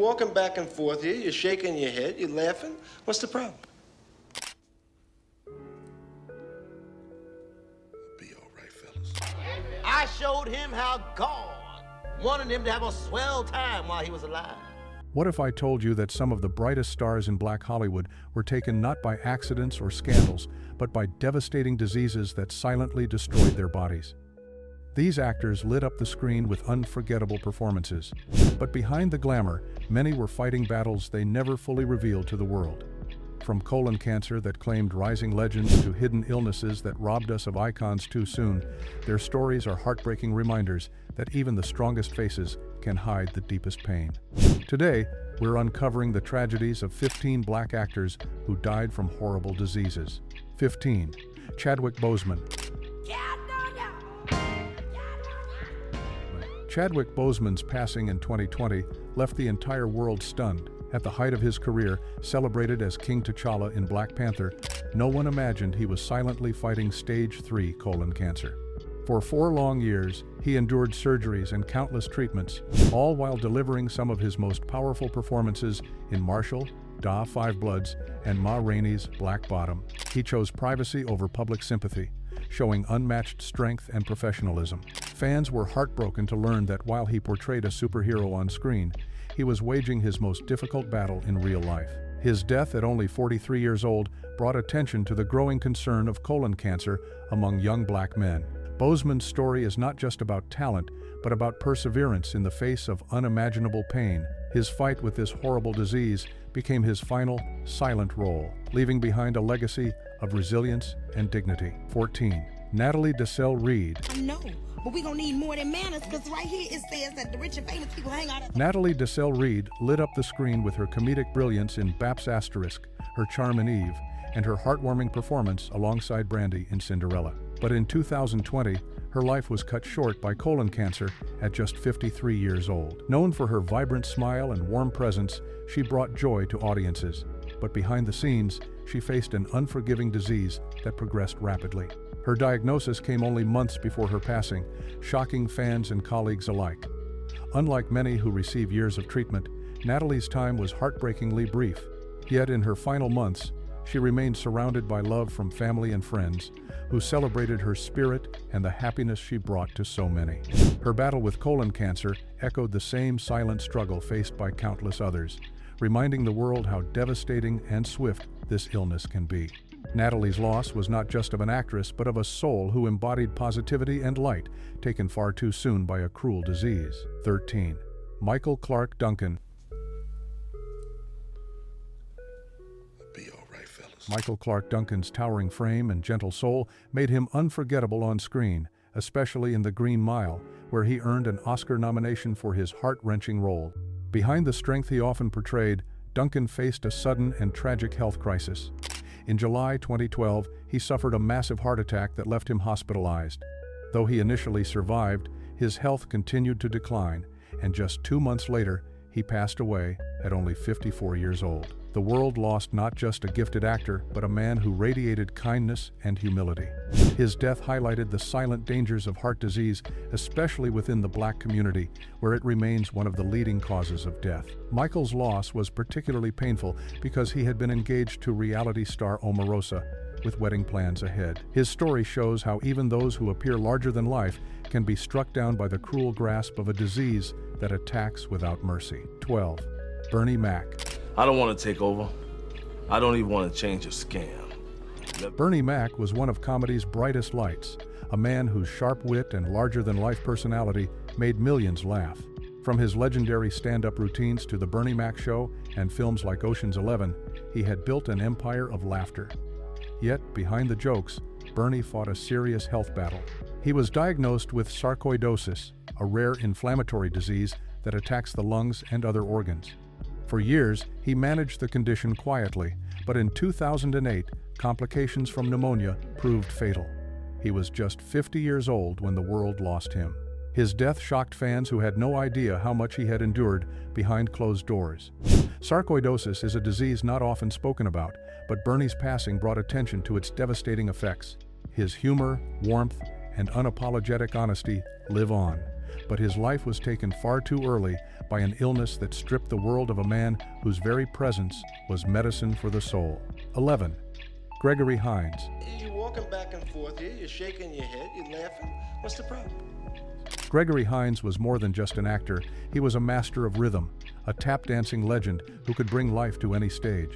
walking back and forth here. You're shaking your head. You're laughing. What's the problem? Be all right, fellas. I showed him how God wanted him to have a swell time while he was alive. What if I told you that some of the brightest stars in Black Hollywood were taken not by accidents or scandals, but by devastating diseases that silently destroyed their bodies? These actors lit up the screen with unforgettable performances, but behind the glamour, many were fighting battles they never fully revealed to the world. From colon cancer that claimed rising legends to hidden illnesses that robbed us of icons too soon, their stories are heartbreaking reminders that even the strongest faces can hide the deepest pain. Today, we're uncovering the tragedies of 15 black actors who died from horrible diseases. 15. Chadwick Boseman. Chadwick Boseman's passing in 2020 left the entire world stunned. At the height of his career, celebrated as King T'Challa in Black Panther, no one imagined he was silently fighting stage 3 colon cancer. For 4 long years, he endured surgeries and countless treatments, all while delivering some of his most powerful performances in Marshall, Da 5 Bloods, and Ma Rainey's Black Bottom. He chose privacy over public sympathy, showing unmatched strength and professionalism. Fans were heartbroken to learn that while he portrayed a superhero on screen, he was waging his most difficult battle in real life. His death at only 43 years old brought attention to the growing concern of colon cancer among young black men. Boseman's story is not just about talent, but about perseverance in the face of unimaginable pain. His fight with this horrible disease became his final, silent role, leaving behind a legacy of resilience and dignity. 14. Natalie Desselle-Reid. I know, but we're gonna need more than manners, because right here it says that the rich and famous people hang out at... Natalie Desselle-Reid lit up the screen with her comedic brilliance in Baps Asterisk, her charm in Eve, and her heartwarming performance alongside Brandy in Cinderella. But in 2020, her life was cut short by colon cancer at just 53 years old. Known for her vibrant smile and warm presence, she brought joy to audiences. But behind the scenes, she faced an unforgiving disease that progressed rapidly. Her diagnosis came only months before her passing, shocking fans and colleagues alike. Unlike many who receive years of treatment, Natalie's time was heartbreakingly brief. Yet in her final months, she remained surrounded by love from family and friends, who celebrated her spirit and the happiness she brought to so many. Her battle with colon cancer echoed the same silent struggle faced by countless others, reminding the world how devastating and swift this illness can be. Natalie's loss was not just of an actress, but of a soul who embodied positivity and light, taken far too soon by a cruel disease. 13. Michael Clarke Duncan. Be all right, fellas. Michael Clarke Duncan's towering frame and gentle soul made him unforgettable on screen, especially in The Green Mile, where he earned an Oscar nomination for his heart-wrenching role. Behind the strength he often portrayed, Duncan faced a sudden and tragic health crisis. In July 2012, he suffered a massive heart attack that left him hospitalized. Though he initially survived, his health continued to decline, and just 2 months later, he passed away at only 54 years old. The world lost not just a gifted actor, but a man who radiated kindness and humility. His death highlighted the silent dangers of heart disease, especially within the black community, where it remains one of the leading causes of death. Michael's loss was particularly painful because he had been engaged to reality star Omarosa, with wedding plans ahead. His story shows how even those who appear larger than life can be struck down by the cruel grasp of a disease that attacks without mercy. 12. Bernie Mac. I don't want to take over. I don't even want to change a scam. Bernie Mac was one of comedy's brightest lights, a man whose sharp wit and larger-than-life personality made millions laugh. From his legendary stand-up routines to The Bernie Mac Show and films like Ocean's 11, he had built an empire of laughter. Yet, behind the jokes, Bernie fought a serious health battle. He was diagnosed with sarcoidosis, a rare inflammatory disease that attacks the lungs and other organs. For years, he managed the condition quietly, but in 2008, complications from pneumonia proved fatal. He was just 50 years old when the world lost him. His death shocked fans who had no idea how much he had endured behind closed doors. Sarcoidosis is a disease not often spoken about, but Bernie's passing brought attention to its devastating effects. His humor, warmth, and unapologetic honesty live on, but his life was taken far too early by an illness that stripped the world of a man whose very presence was medicine for the soul. 11. Gregory Hines. You're walking back and forth here, you're shaking your head, you're laughing. What's the problem? Gregory Hines was more than just an actor. He was a master of rhythm, a tap-dancing legend who could bring life to any stage.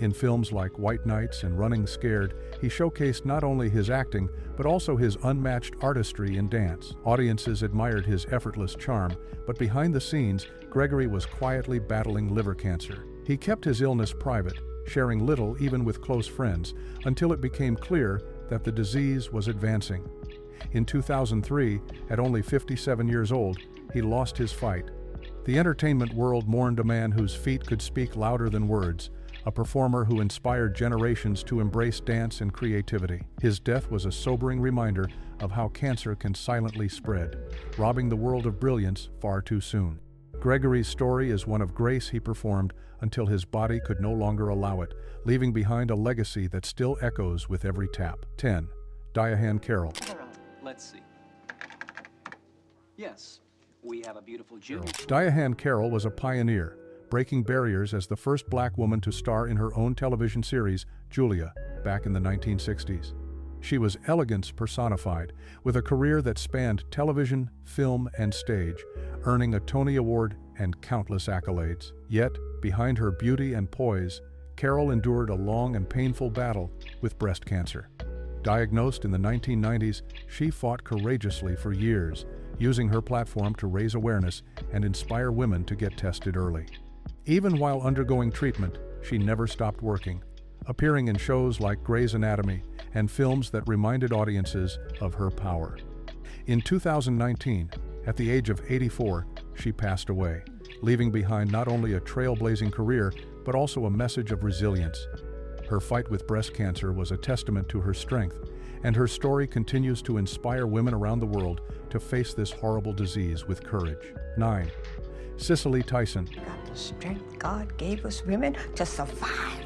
In films like White Nights and Running Scared, he showcased not only his acting, but also his unmatched artistry in dance. Audiences admired his effortless charm, but behind the scenes, Gregory was quietly battling liver cancer. He kept his illness private, sharing little even with close friends, until it became clear that the disease was advancing. In 2003, at only 57 years old, he lost his fight. The entertainment world mourned a man whose feet could speak louder than words, a performer who inspired generations to embrace dance and creativity. His death was a sobering reminder of how cancer can silently spread, robbing the world of brilliance far too soon. Gregory's story is one of grace. He performed until his body could no longer allow it, leaving behind a legacy that still echoes with every tap. 10. Diahann Carroll. Let's see. Yes, we have a beautiful junior. Diahann Carroll was a pioneer, breaking barriers as the first black woman to star in her own television series, Julia, back in the 1960s. She was elegance personified, with a career that spanned television, film, and stage, earning a Tony Award and countless accolades. Yet, behind her beauty and poise, Carroll endured a long and painful battle with breast cancer. Diagnosed in the 1990s, she fought courageously for years, using her platform to raise awareness and inspire women to get tested early. Even while undergoing treatment, she never stopped working, appearing in shows like Grey's Anatomy and films that reminded audiences of her power. In 2019, at the age of 84, she passed away, leaving behind not only a trailblazing career, but also a message of resilience. Her fight with breast cancer was a testament to her strength, and her story continues to inspire women around the world to face this horrible disease with courage. 9. Cicely Tyson. Got the strength God gave us women to survive.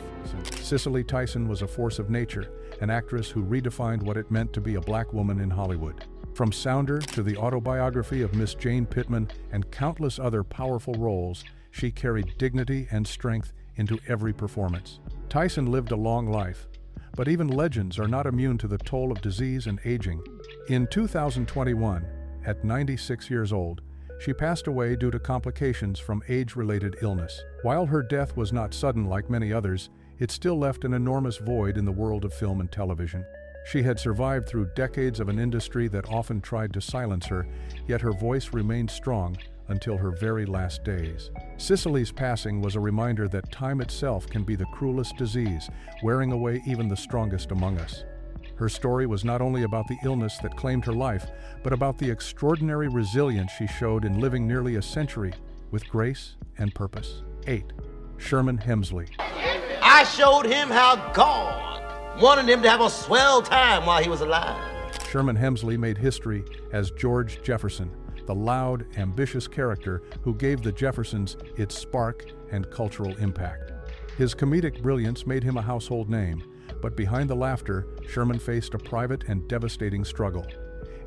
Cicely Tyson was a force of nature, an actress who redefined what it meant to be a black woman in Hollywood. From Sounder to the autobiography of Miss Jane Pittman and countless other powerful roles, she carried dignity and strength into every performance. Tyson lived a long life, but even legends are not immune to the toll of disease and aging. In 2021, at 96 years old, she passed away due to complications from age-related illness. While her death was not sudden like many others, it still left an enormous void in the world of film and television. She had survived through decades of an industry that often tried to silence her, yet her voice remained strong until her very last days. Cicely's passing was a reminder that time itself can be the cruelest disease, wearing away even the strongest among us. Her story was not only about the illness that claimed her life, but about the extraordinary resilience she showed in living nearly a century with grace and purpose. 8. Sherman Hemsley. I showed him how God wanted him to have a swell time while he was alive. Sherman Hemsley made history as George Jefferson, the loud, ambitious character who gave the Jeffersons its spark and cultural impact. His comedic brilliance made him a household name, but behind the laughter, Sherman faced a private and devastating struggle.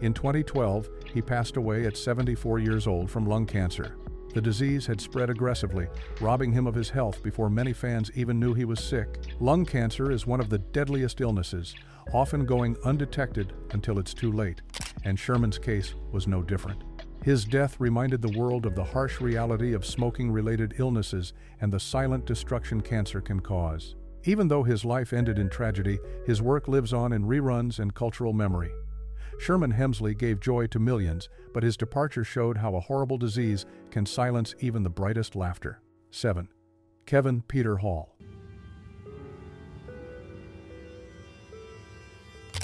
In 2012, he passed away at 74 years old from lung cancer. The disease had spread aggressively, robbing him of his health before many fans even knew he was sick. Lung cancer is one of the deadliest illnesses, often going undetected until it's too late, and Sherman's case was no different. His death reminded the world of the harsh reality of smoking-related illnesses and the silent destruction cancer can cause. Even though his life ended in tragedy, his work lives on in reruns and cultural memory. Sherman Hemsley gave joy to millions, but his departure showed how a horrible disease can silence even the brightest laughter. 7. Kevin Peter Hall.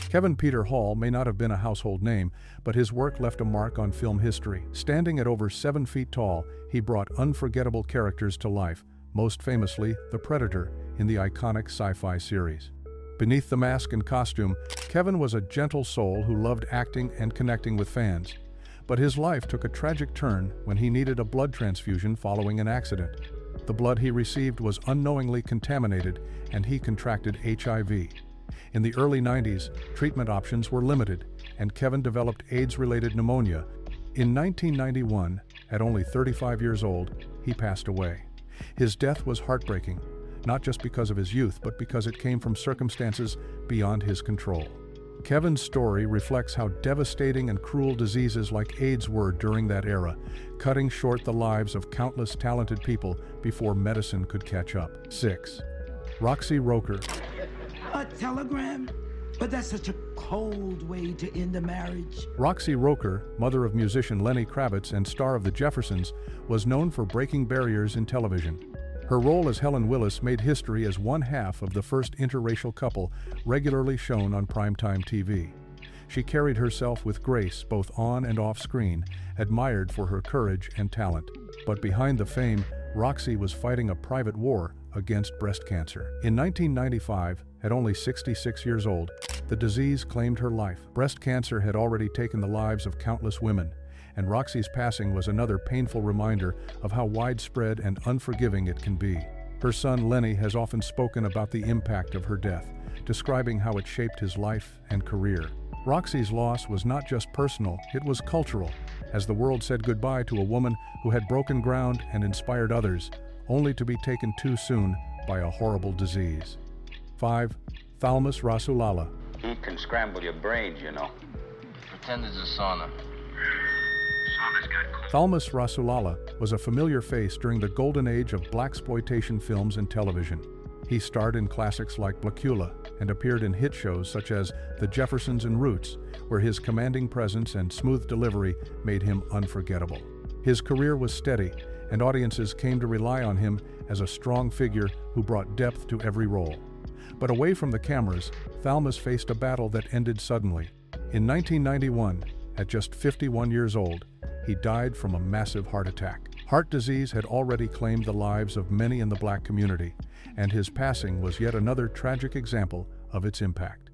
Kevin Peter Hall may not have been a household name, but his work left a mark on film history. Standing at over 7 feet tall, he brought unforgettable characters to life, most famously the Predator in the iconic sci-fi series. Beneath the mask and costume, Kevin was a gentle soul who loved acting and connecting with fans. But his life took a tragic turn when he needed a blood transfusion following an accident. The blood he received was unknowingly contaminated, and he contracted HIV. In the early 90s, treatment options were limited, and Kevin developed AIDS-related pneumonia. In 1991, at only 35 years old, he passed away. His death was heartbreaking, not just because of his youth, but because it came from circumstances beyond his control. Kevin's story reflects how devastating and cruel diseases like AIDS were during that era, cutting short the lives of countless talented people before medicine could catch up. 6. Roxy Roker. A telegram? But that's such a cold way to end a marriage. Roxy Roker, mother of musician Lenny Kravitz and star of The Jeffersons, was known for breaking barriers in television. Her role as Helen Willis made history as one half of the first interracial couple regularly shown on primetime TV. She carried herself with grace both on and off screen, admired for her courage and talent. But behind the fame, Roxy was fighting a private war against breast cancer. In 1995, at only 66 years old, the disease claimed her life. Breast cancer had already taken the lives of countless women, and Roxy's passing was another painful reminder of how widespread and unforgiving it can be. Her son Lenny has often spoken about the impact of her death, describing how it shaped his life and career. Roxy's loss was not just personal, it was cultural, as the world said goodbye to a woman who had broken ground and inspired others, only to be taken too soon by a horrible disease. 5. Thalmus Rasulala. Heat can scramble your brains, you know. Pretend it's a sauna. Thalmus Rasulala was a familiar face during the golden age of blaxploitation films and television. He starred in classics like Blackula and appeared in hit shows such as The Jeffersons and Roots, where his commanding presence and smooth delivery made him unforgettable. His career was steady, and audiences came to rely on him as a strong figure who brought depth to every role. But away from the cameras, Thalmus faced a battle that ended suddenly. In 1991, at just 51 years old, he died from a massive heart attack. Heart disease had already claimed the lives of many in the Black community, and his passing was yet another tragic example of its impact.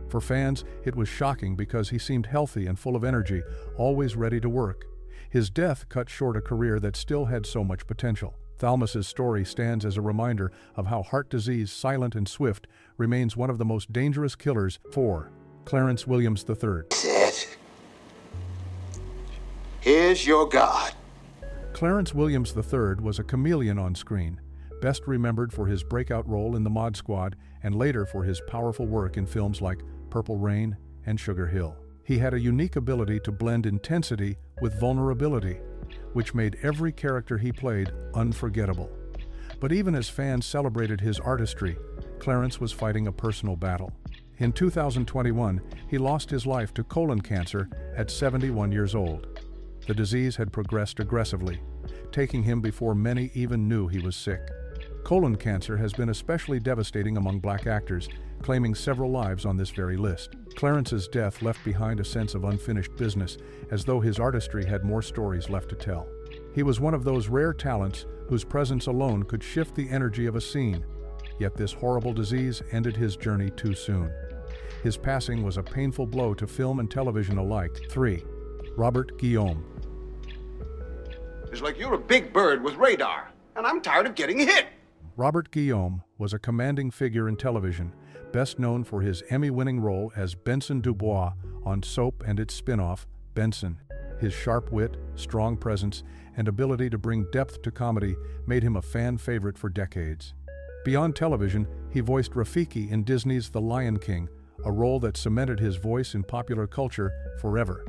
For fans, it was shocking because he seemed healthy and full of energy, always ready to work. His death cut short a career that still had so much potential. Thalmus's story stands as a reminder of how heart disease, silent and swift, remains one of the most dangerous killers. 4. Clarence Williams III. Here's your God. Clarence Williams III was a chameleon on screen, best remembered for his breakout role in The Mod Squad and later for his powerful work in films like Purple Rain and Sugar Hill. He had a unique ability to blend intensity with vulnerability, which made every character he played unforgettable. But even as fans celebrated his artistry, Clarence was fighting a personal battle. In 2021, he lost his life to colon cancer at 71 years old. The disease had progressed aggressively, taking him before many even knew he was sick. Colon cancer has been especially devastating among Black actors, claiming several lives on this very list. Clarence's death left behind a sense of unfinished business, as though his artistry had more stories left to tell. He was one of those rare talents whose presence alone could shift the energy of a scene, yet this horrible disease ended his journey too soon. His passing was a painful blow to film and television alike. 3. Robert Guillaume. It's like you're a big bird with radar, and I'm tired of getting hit. Robert Guillaume was a commanding figure in television, best known for his Emmy-winning role as Benson Dubois on Soap and its spin-off, Benson. His sharp wit, strong presence, and ability to bring depth to comedy made him a fan favorite for decades. Beyond television, he voiced Rafiki in Disney's The Lion King, a role that cemented his voice in popular culture forever.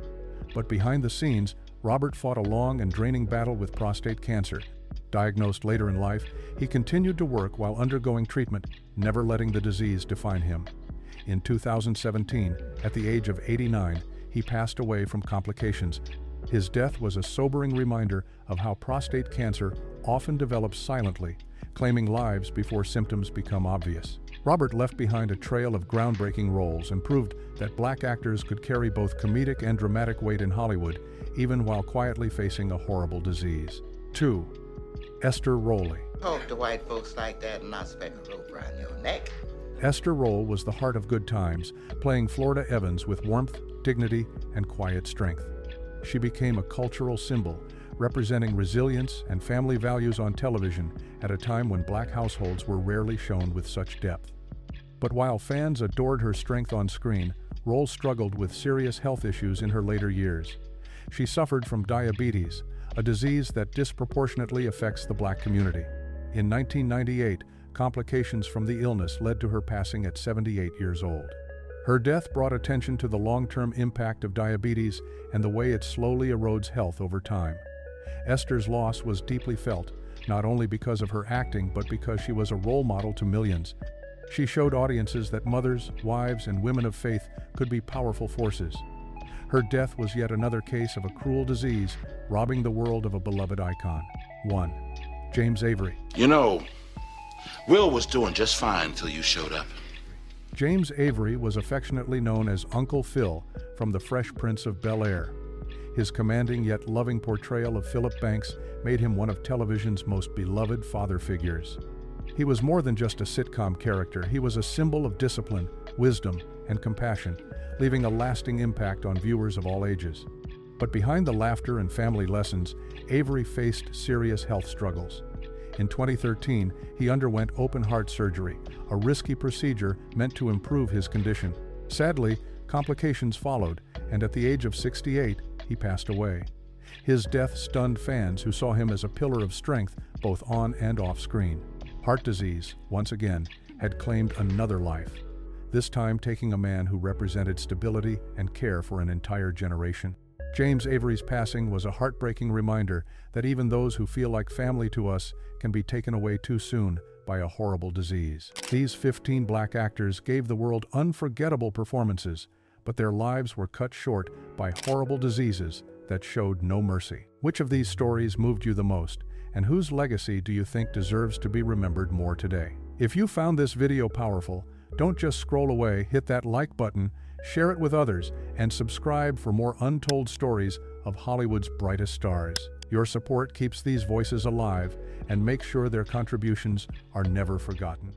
But behind the scenes, Robert fought a long and draining battle with prostate cancer. Diagnosed later in life, he continued to work while undergoing treatment, never letting the disease define him. In 2017, at the age of 89, he passed away from complications. His death was a sobering reminder of how prostate cancer often develops silently, claiming lives before symptoms become obvious. Robert left behind a trail of groundbreaking roles and proved that Black actors could carry both comedic and dramatic weight in Hollywood, even while quietly facing a horrible disease. 2. Esther Rolle. Talk to white folks like that and not spec a rope around your neck. Esther Rolle was the heart of Good Times, playing Florida Evans with warmth, dignity, and quiet strength. She became a cultural symbol, representing resilience and family values on television at a time when Black households were rarely shown with such depth. But while fans adored her strength on screen, Rolle struggled with serious health issues in her later years. She suffered from diabetes, a disease that disproportionately affects the Black community. In 1998, complications from the illness led to her passing at 78 years old. Her death brought attention to the long-term impact of diabetes and the way it slowly erodes health over time. Esther's loss was deeply felt, not only because of her acting but because she was a role model to millions. She showed audiences that mothers, wives, and women of faith could be powerful forces. Her death was yet another case of a cruel disease, robbing the world of a beloved icon. 1. James Avery. You know, Will was doing just fine until you showed up. James Avery was affectionately known as Uncle Phil from The Fresh Prince of Bel-Air. His commanding yet loving portrayal of Philip Banks made him one of television's most beloved father figures. He was more than just a sitcom character. He was a symbol of discipline, wisdom, and compassion, leaving a lasting impact on viewers of all ages. But behind the laughter and family lessons, Avery faced serious health struggles. In 2013, he underwent open-heart surgery, a risky procedure meant to improve his condition. Sadly, complications followed, and at the age of 68, he passed away. His death stunned fans who saw him as a pillar of strength both on and off screen. Heart disease, once again, had claimed another life, this time taking a man who represented stability and care for an entire generation. James Avery's passing was a heartbreaking reminder that even those who feel like family to us can be taken away too soon by a horrible disease. These 15 Black actors gave the world unforgettable performances, but their lives were cut short by horrible diseases that showed no mercy. Which of these stories moved you the most, and whose legacy do you think deserves to be remembered more today? If you found this video powerful, don't just scroll away, hit that like button, share it with others, and subscribe for more untold stories of Hollywood's brightest stars. Your support keeps these voices alive and makes sure their contributions are never forgotten.